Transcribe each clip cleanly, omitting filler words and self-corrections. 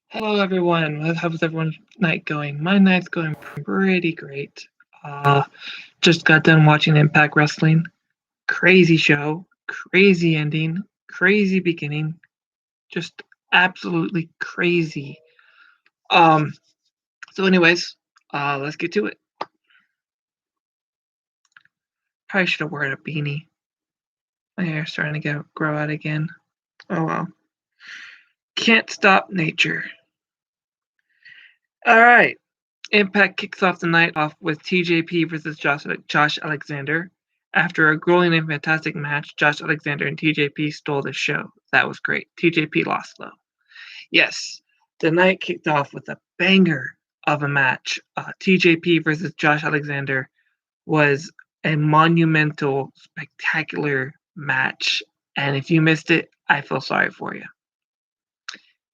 Hello, everyone. How's everyone's night going? My night's going pretty great. Uh, just got done watching Impact Wrestling. Crazy show, crazy ending, crazy beginning. Just absolutely crazy. Um. So, anyways, let's get to it. Probably should have worn a beanie. My hair's starting to grow out again. Oh well. Can't stop nature. All right. Impact kicks off the night off with TJP versus Josh Alexander. After a grueling and fantastic match, Josh Alexander and TJP stole the show. That was great. TJP lost, though. Yes, the night kicked off with a banger of a match. TJP versus Josh Alexander was a monumental, spectacular match. And if you missed it, I feel sorry for you.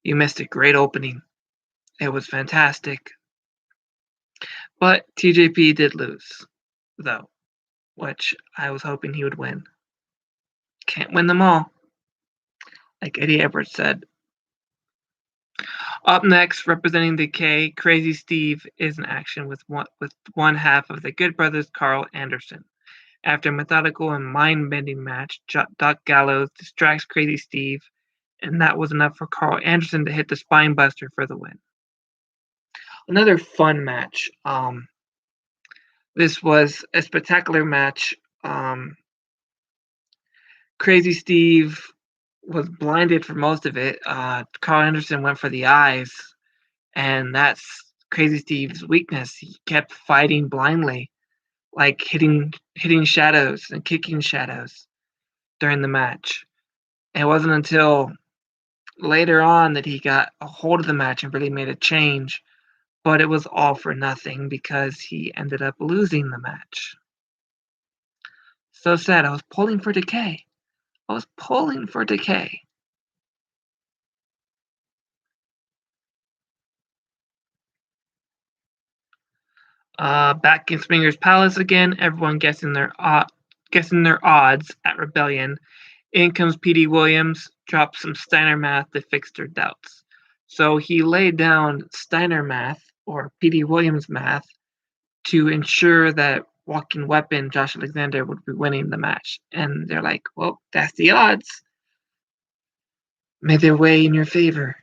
You missed a great opening. It was fantastic. But TJP did lose, though, which I was hoping he would win. Can't win them all, like Eddie Edwards said. Up next, representing the K, Crazy Steve is in action with one half of the Good Brothers, Karl Anderson. After a methodical and mind-bending match, Doc Gallows distracts Crazy Steve, and that was enough for Karl Anderson to hit the spine buster for the win. Another fun match. This was a spectacular match. Crazy Steve was blinded for most of it. Karl Anderson went for the eyes, and that's Crazy Steve's weakness. He kept fighting blindly, like hitting shadows and kicking shadows during the match. It wasn't until later on that he got a hold of the match and really made a change, but it was all for nothing because he ended up losing the match. So sad. I was pulling for Decay. Back in Springer's Palace again, everyone guessing their odds at Rebellion. In comes P.D. Williams, drops some Steiner math to fix their doubts. So he laid down Steiner math, or P.D. Williams math, to ensure that Walking Weapon, Josh Alexander, would be winning the match. And they're like, well, that's the odds. May they weigh in your favor.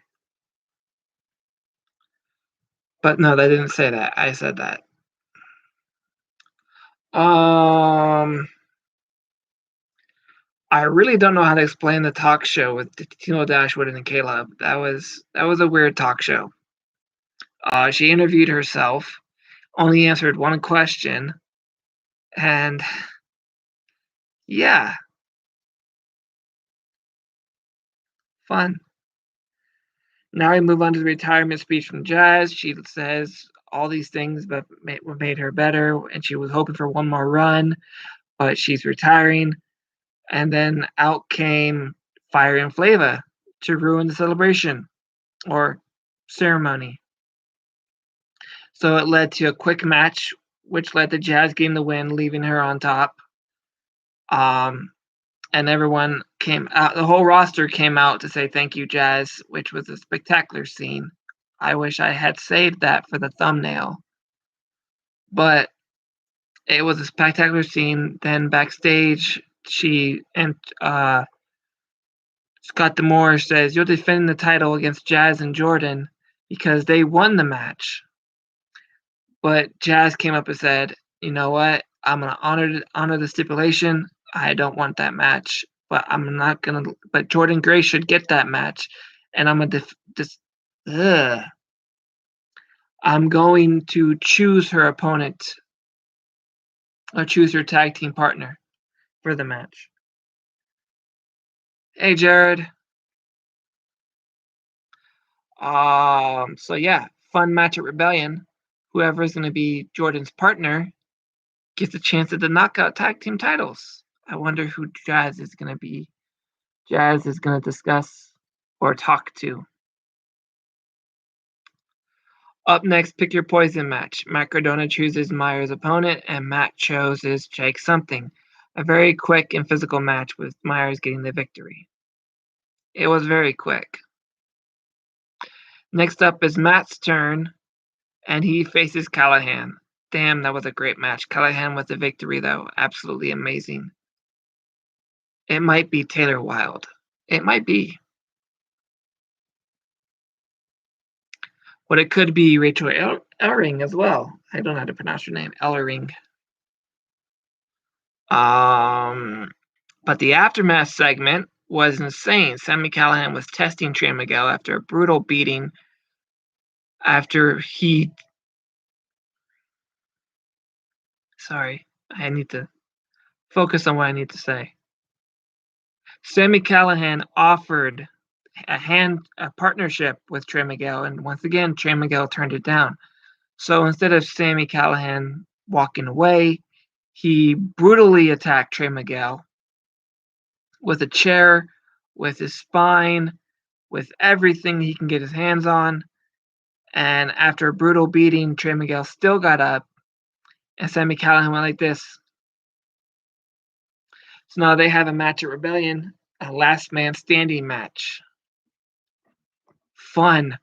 But no, they didn't say that. I said that. I really don't know how to explain the talk show with Tino Dashwood and Caleb. That was a weird talk show. She interviewed herself, only answered one question, and yeah, fun. Now we move on to the retirement speech from Jazz. She says all these things but what made her better, and she was hoping for one more run, but she's retiring. And then out came Fire and Flava to ruin the celebration or ceremony. So it led to a quick match, which led to Jazz getting the win, leaving her on top. And everyone came out, the whole roster came out to say thank you, Jazz, which was a spectacular scene. I wish I had saved that for the thumbnail. But it was a spectacular scene. Then backstage, she and Scott D'Amore says, you're defending the title against Jazz and Jordan because they won the match. But Jazz came up and said, you know what? I'm going to honor the stipulation. I don't want that match, but I'm not going to. But Jordan Gray should get that match. And I'm going to I'm going to choose her opponent or choose her tag team partner for the match. Hey, Jared. So yeah, fun match at Rebellion. Whoever is going to be Jordan's partner gets a chance at the knockout tag team titles. I wonder who Jazz is going to be. Jazz is going to discuss or talk to. Up next, pick your poison match. Matt Cardona chooses Myers' opponent, and Matt chooses Jake something. A very quick and physical match with Myers getting the victory. It was very quick. Next up is Matt's turn, and he faces Callahan. Damn, that was a great match. Callahan with the victory, though. Absolutely amazing. It might be Taylor Wilde. It might be. But it could be Rachel Ellering as well. I don't know how to pronounce her name. Ellering. But the aftermath segment was insane. Sami Callihan was testing Trey Miguel after a brutal beating after he... Sorry, I need to focus on what I need to say. Sami Callihan offered a partnership with Trey Miguel, and once again, Trey Miguel turned it down. So instead of Sami Callihan walking away, he brutally attacked Trey Miguel with a chair, with his spine, with everything he can get his hands on. And after a brutal beating, Trey Miguel still got up, and Sami Callihan went like this. So now they have a match at Rebellion, a last man standing match. Fun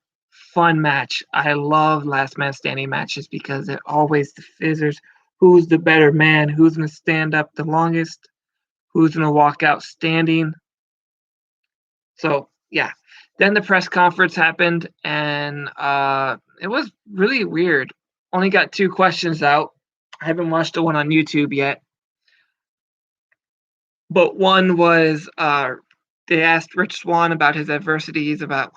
match. I love last man standing matches because it always fizzers who's the better man, who's going to stand up the longest, who's going to walk out standing. So, yeah. Then the press conference happened, and it was really weird. Only got 2 questions out. I haven't watched the one on YouTube yet. But one was they asked Rich Swann about his adversities, about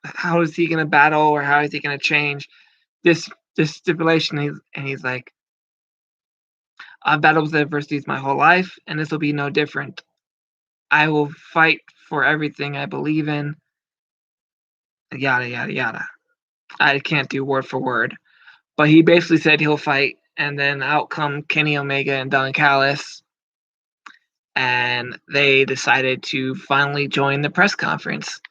how is he going to battle or how is he going to change this stipulation. And he's like, I've battled with adversities my whole life, and this will be no different. I will fight for everything I believe in. Yada, yada, yada. I can't do word for word. But he basically said he'll fight, and then out come Kenny Omega and Don Callis. And they decided to finally join the press conference.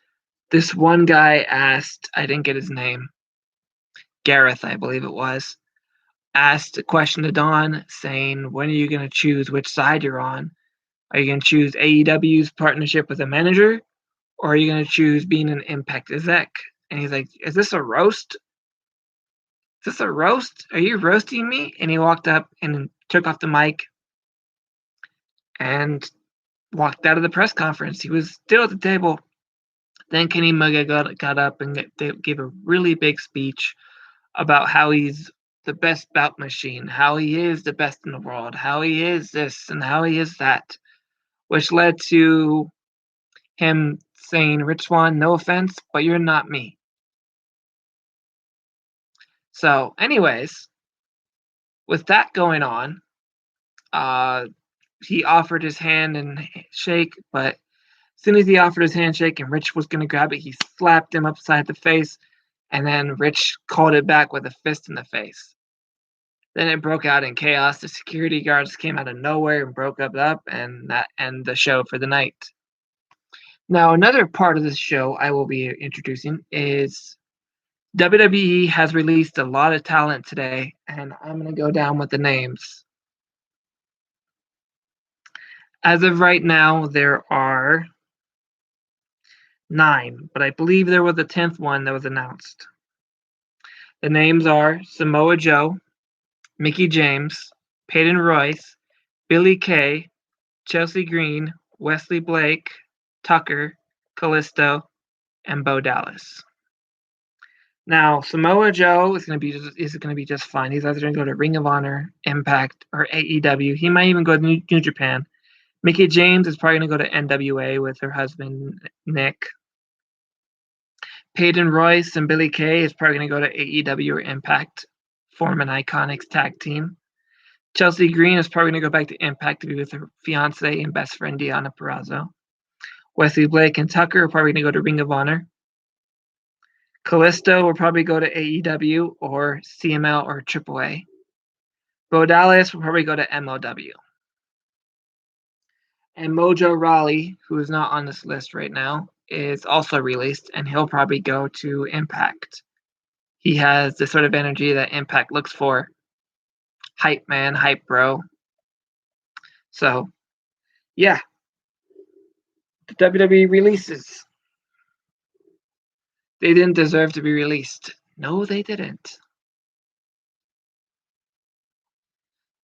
This one guy asked, I didn't get his name, Gareth, I believe it was, asked a question to Don saying, when are you going to choose which side you're on? Are you going to choose AEW's partnership with a manager, or are you going to choose being an Impact exec? And he's like, is this a roast? Is this a roast? Are you roasting me? And he walked up and took off the mic and walked out of the press conference. He was still at the table. Then Kenny Omega got up and gave a really big speech about how he's the best bout machine, how he is the best in the world, how he is this and how he is that, which led to him saying, Rich Swann, no offense, but you're not me. So, anyways, with that going on, he offered his hand and shake, but as soon as he offered his handshake and Rich was going to grab it, he slapped him upside the face, and then Rich called it back with a fist in the face. Then it broke out in chaos. The security guards came out of nowhere and broke up, and that ended the show for the night. Now, another part of this show I will be introducing is WWE has released a lot of talent today, and I'm going to go down with the names. As of right now, there are 9, but I believe there was a 10th one that was announced. The names are Samoa Joe, Mickie James, Peyton Royce, Billie Kay, Chelsea Green, Wesley Blake, Tucker, Kalisto, and Bo Dallas. Now, Samoa Joe is going to be just fine. He's either going to go to Ring of Honor, Impact, or AEW. He might even go to New Japan. Mickie James is probably going to go to NWA with her husband, Nick. Peyton Royce and Billie Kay is probably going to go to AEW or Impact, form an Iconics tag team. Chelsea Green is probably going to go back to Impact to be with her fiance and best friend, Deonna Purrazzo. Wesley Blake and Tucker are probably going to go to Ring of Honor. Kalisto will probably go to AEW or CML or AAA. Bo Dallas will probably go to MLW. And Mojo Rawley, who is not on this list right now, is also released, and he'll probably go to Impact. He has the sort of energy that Impact looks for. Hype man, hype bro. So, yeah, the WWE releases. They didn't deserve to be released. No, they didn't.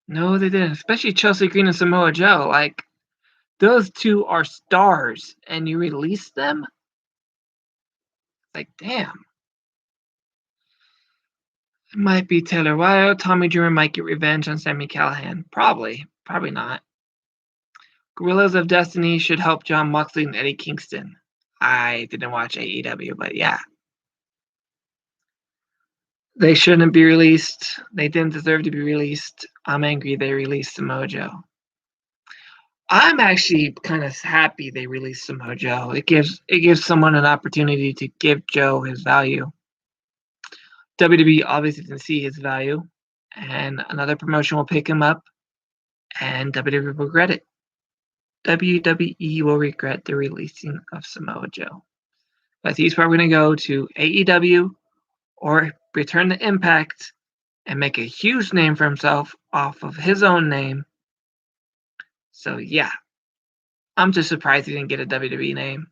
No, they didn't. Especially Chelsea Green and Samoa Joe. Like, those two are stars, and you release them? Like, damn. It might be Taylor Wilde. Tommy Dreamer might get revenge on Sami Callihan. Probably. Probably not. Gorillas of Destiny should help Jon Moxley and Eddie Kingston. I didn't watch AEW, but yeah. They shouldn't be released. They didn't deserve to be released. I'm angry they released Samoa Joe. I'm actually kind of happy they released Samoa Joe. It gives someone an opportunity to give Joe his value. WWE obviously didn't see his value, and another promotion will pick him up, and WWE will regret it. WWE will regret the releasing of Samoa Joe. But he's probably going to go to AEW or return to Impact and make a huge name for himself off of his own name. So yeah, I'm just surprised he didn't get a WWE name.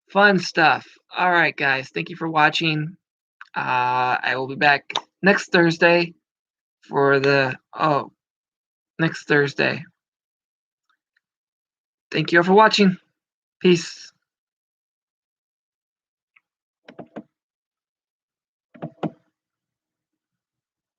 Fun stuff. All right, guys, thank you for watching. I will be back next Thursday for next Thursday. Thank you all for watching. Peace.